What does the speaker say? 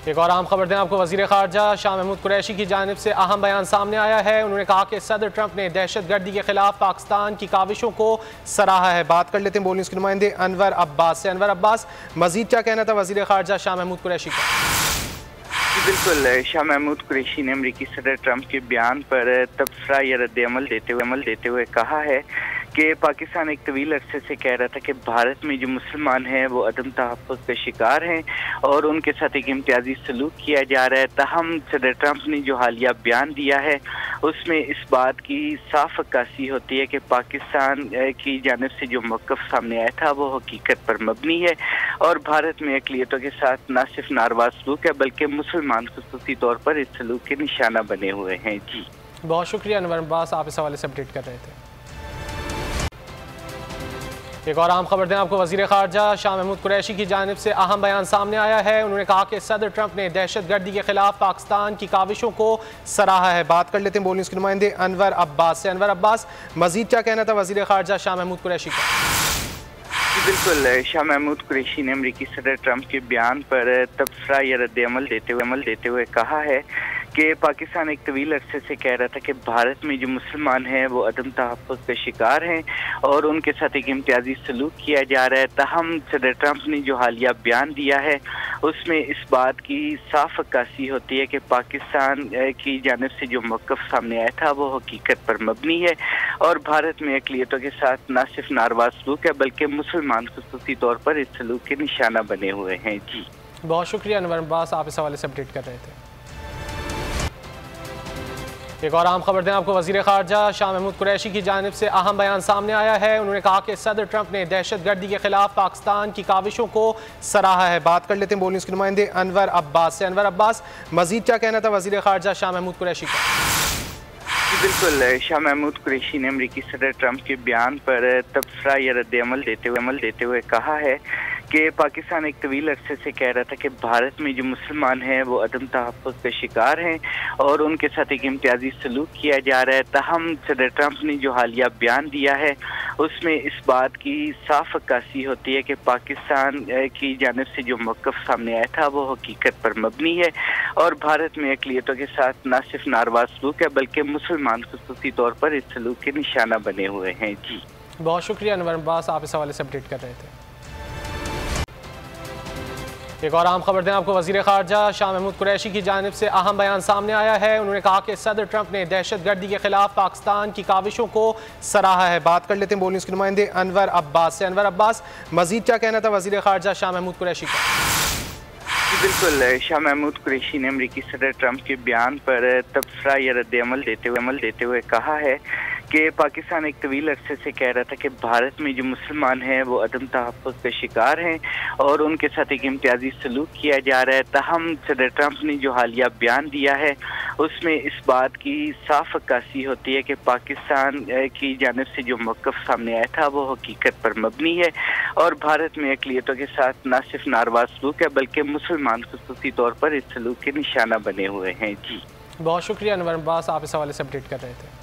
एक और अहम खबर दें आपको। वज़ीर ख़ारजा शाह महमूद कुरैशी की जानिब से अहम बयान सामने आया है। उन्होंने कहा कि सदर ट्रंप ने दहशतगर्दी के खिलाफ पाकिस्तान की काविशों को सराहा है। बात कर लेते हैं बोल न्यूज़ के नुमाइंदे अनवर अब्बास से। अनवर अब्बास, मजीद क्या कहना था वज़ीर ख़ारजा शाह महमूद कुरैशी का? बिल्कुल, शाह महमूद कुरैशी ने अमरीकी सदर ट्रंप के बयान पर तबसरा या रद्द-ए-अमल देते हुए कहा है कि पाकिस्तान एक तवील अरसे से कह रहा था कि भारत में जो मुसलमान हैं वो अदम तहफ़्फ़ुज़ का शिकार हैं और उनके साथ एक इम्तियाजी सलूक किया जा रहा है। ताहम सदर ट्रंप ने जो हालिया बयान दिया है उसमें इस बात की साफ अक्कासी होती है कि पाकिस्तान की जानिब से जो मौक़िफ़ सामने आया था वो हकीकत पर मबनी है और भारत में अक़लियतों के साथ न सिर्फ नारवा सलूक है बल्कि मुसलमान ख़ुसूसी तौर पर इस सलूक के निशाना बने हुए हैं। जी बहुत शुक्रिया अनवर अब्बास, आप इस हवाले से अपडेट कर रहे थे। एक और अहम खबर दें आपको। वज़ीर ख़ारजा शाह महमूद कुरैशी की जानिब से अहम बयान सामने आया है। उन्होंने कहा कि सदर ट्रंप ने दहशतगर्दी के खिलाफ पाकिस्तान की काविशों को सराहा है। बात कर लेते हैं बोल न्यूज़ के नुमाइंदे अनवर अब्बास से। अनवर अब्बास, मजीद क्या कहना था वज़ीर ख़ारजा शाह महमूद कुरैशी का? बिल्कुल, शाह महमूद कुरैशी ने अमरीकी सदर ट्रंप के बयान पर तबसरा या रद्द-ए-अमल देते हुए कहा है कि पाकिस्तान एक तवील अरसे से कह रहा था कि भारत में जो मुसलमान हैं वो अदम तहफ़्फ़ुज़ का शिकार हैं और उनके साथ एक इम्तियाजी सलूक किया जा रहा है। ताहम सदर ट्रंप ने जो हालिया बयान दिया है उसमें इस बात की साफ अक्कासी होती है कि पाकिस्तान की जानिब से जो मौक़िफ़ सामने आया था वो हकीकत पर मबनी है और भारत में अक़लियतों के साथ न सिर्फ नारवा सलूक है बल्कि मुसलमान ख़ुसूसी तौर पर इस सलूक के निशाना बने हुए हैं। जी बहुत शुक्रिया अनवर अब्बास, आप इस हवाले से अपडेट कर रहे थे। एक और अहम खबर दें आपको। वज़ीर ख़ारजा शाह महमूद कुरैशी की जानिब से अहम बयान सामने आया है। उन्होंने कहा कि सदर ट्रंप ने दहशतगर्दी के खिलाफ पाकिस्तान की काविशों को सराहा है। बात कर लेते हैं बोल न्यूज़ के नुमाइंदे अनवर अब्बास से। अनवर अब्बास, मजीद क्या कहना था वज़ीर ख़ारजा शाह महमूद कुरैशी का? बिल्कुल, शाह महमूद कुरैशी ने अमरीकी सदर ट्रंप के बयान पर तबसरा या रद्द-ए-अमल देते हुए कहा है कि पाकिस्तान एक तवील अरसे से कह रहा था कि भारत में जो मुसलमान हैं वो अदम तहफ़्फ़ुज़ का शिकार हैं और उनके साथ एक इम्तियाजी सलूक किया जा रहा है। ताहम सदर ट्रंप ने जो हालिया बयान दिया है उसमें इस बात की साफ अक्कासी होती है कि पाकिस्तान की जानिब से जो मौक़िफ़ सामने आया था वो हकीकत पर मबनी है और भारत में अक़लियतों के साथ न सिर्फ नारवा सलूक है बल्कि मुसलमान ख़ुसूसी तौर पर इस सलूक के निशाना बने हुए हैं। जी बहुत शुक्रिया अनवर अब्बास, आप इस हवाले से अपडेट कर रहे थे। एक और अहम खबर दें आपको। वज़ीर ख़ारजा शाह महमूद कुरैशी की जानिब से अहम बयान सामने आया है। उन्होंने कहा कि सदर ट्रंप ने दहशतगर्दी के खिलाफ पाकिस्तान की काविशों को सराहा है। बात कर लेते हैं बोल न्यूज़ के नुमाइंदे अनवर अब्बास से। अनवर अब्बास, मजीद क्या कहना था वज़ीर ख़ारजा शाह महमूद कुरैशी का? बिल्कुल, शाह महमूद कुरैशी ने अमरीकी सदर ट्रंप के बयान पर तबसरा या रद्द-ए-अमल देते हुए कहा है कि पाकिस्तान एक तवील अरसे से कह रहा था कि भारत में जो मुसलमान हैं वो अदम तहफ़्फ़ुज़ का शिकार हैं और उनके साथ एक इम्तियाजी सलूक किया जा रहा है। ताहम सदर ट्रंप ने जो हालिया बयान दिया है उसमें इस बात की साफ अक्कासी होती है कि पाकिस्तान की जानिब से जो मौक़िफ़ सामने आया था वो हकीकत पर मबनी है और भारत में अक़लियतों के साथ न सिर्फ नारवा सलूक है बल्कि मुसलमान ख़ुसूसी तौर पर इस सलूक के निशाना बने हुए हैं। जी बहुत शुक्रिया अनवर अब्बास, आप इस हवाले से अपडेट कर रहे थे।